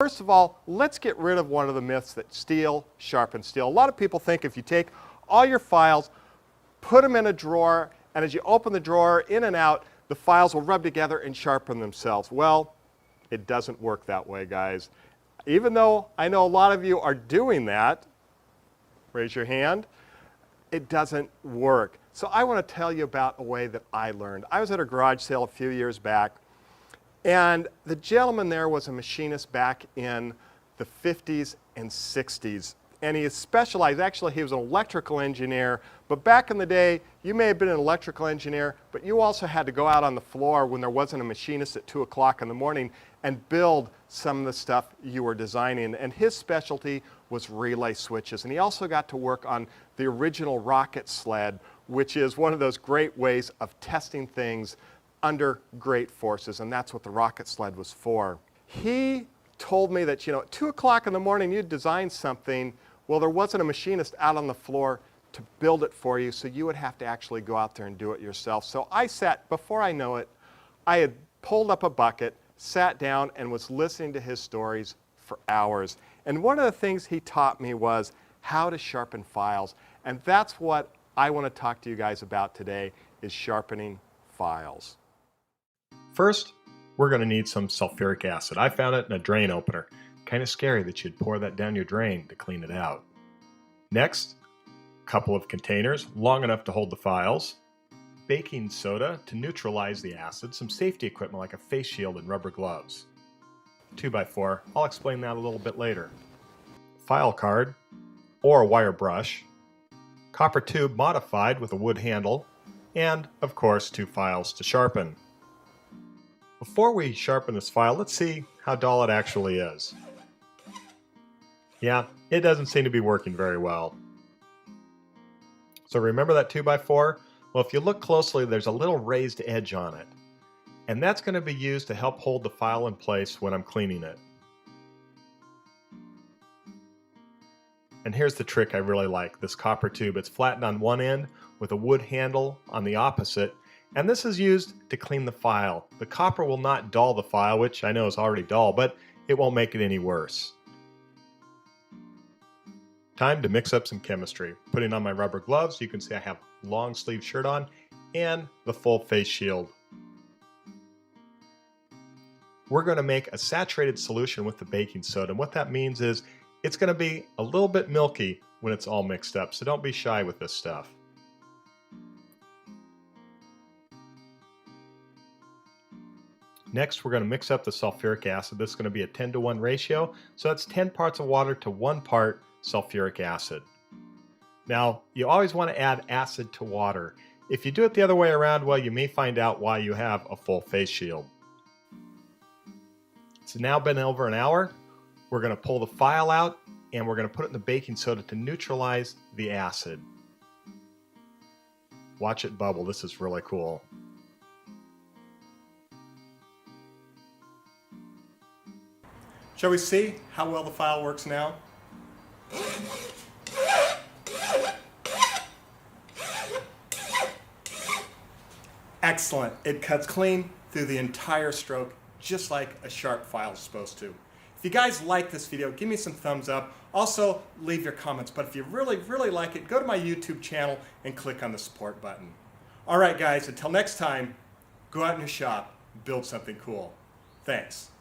First of all, let's get rid of one of the myths that steel sharpens steel. A lot of people think if you take all your files, put them in a drawer, and as you open the drawer, in and out, the files will rub together and sharpen themselves. Well, it doesn't work that way, guys. Even though I know a lot of you are doing that, raise your hand, it doesn't work. So I want to tell you about a way that I learned. I was at a garage sale a few years back, and the gentleman there was a machinist back in the 50s and 60s. And he specialized, actually he was an electrical engineer, but back in the day, you may have been an electrical engineer, but you also had to go out on the floor when there wasn't a machinist at 2 o'clock in the morning and build some of the stuff you were designing. And his specialty was relay switches. And he also got to work on the original rocket sled, which is one of those great ways of testing things under great forces, and that's what the rocket sled was for. He told me that, at 2 o'clock in the morning you'd design something. Well, there wasn't a machinist out on the floor to build it for you, so you would have to actually go out there and do it yourself. So I sat, before I know it, I had pulled up a bucket, sat down, and was listening to his stories for hours. And one of the things he taught me was how to sharpen files. And that's what I want to talk to you guys about today, is sharpening files. First, we're going to need some sulfuric acid. I found it in a drain opener. Kind of scary that you'd pour that down your drain to clean it out. Next, a couple of containers long enough to hold the files, baking soda to neutralize the acid, some safety equipment like a face shield and rubber gloves. 2x4, I'll explain that a little bit later. File card or a wire brush, copper tube modified with a wood handle, and of course 2 files to sharpen. Before we sharpen this file, let's see how dull it actually is. Yeah, it doesn't seem to be working very well. So remember that 2x4? Well, if you look closely, there's a little raised edge on it. And that's going to be used to help hold the file in place when I'm cleaning it. And here's the trick I really like, this copper tube. It's flattened on one end with a wood handle on the opposite. And this is used to clean the file. The copper will not dull the file, which I know is already dull, but it won't make it any worse. Time to mix up some chemistry. Putting on my rubber gloves, you can see I have a long sleeve shirt on and the full face shield. We're going to make a saturated solution with the baking soda, and what that means is it's going to be a little bit milky when it's all mixed up, so don't be shy with this stuff. Next, we're going to mix up the sulfuric acid. This is going to be a 10-to-1 ratio, so that's 10 parts of water to 1 part sulfuric acid. Now, you always want to add acid to water. If you do it the other way around, well, you may find out why you have a full face shield. It's now been over an hour. We're going to pull the file out, and we're going to put it in the baking soda to neutralize the acid. Watch it bubble. This is really cool. Shall we see how well the file works now? Excellent. It cuts clean through the entire stroke, just like a sharp file is supposed to. If you guys like this video, give me some thumbs up. Also, leave your comments. But if you really, really like it, go to my YouTube channel and click on the support button. All right, guys, until next time, go out in your shop, build something cool. Thanks.